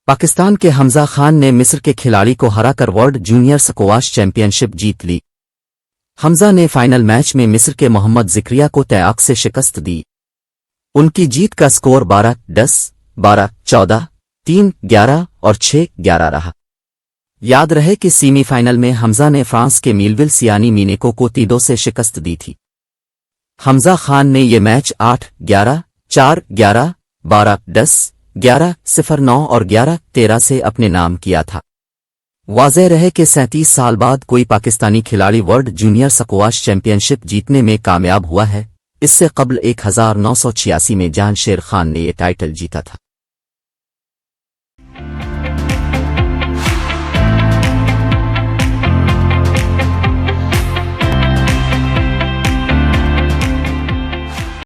पाकिस्तान के हमजा खान ने मिस्र के खिलाड़ी को हराकर वर्ल्ड जूनियर स्क्वॉश चैंपियनशिप जीत ली। हमजा ने फाइनल मैच में मिस्र के मोहम्मद जिक्रिया को तय से शिकस्त दी। उनकी जीत का स्कोर 12-10, 12-14, 3-11 और 6-11 रहा। याद रहे कि सेमीफाइनल में हमजा ने फ्रांस के मीलविल सियानी मीनेको को 3-2 से शिकस्त दी थी। हमजा खान ने ये मैच 8-11, 4-11, 12-10, 11-09 और 11-13 से अपने नाम किया था। वाज़ेह रहे कि 37 साल बाद कोई पाकिस्तानी खिलाड़ी वर्ल्ड जूनियर स्क्वॉश चैंपियनशिप जीतने में कामयाब हुआ है। इससे कबल 1986 में जान शेर खान ने ये टाइटल जीता था।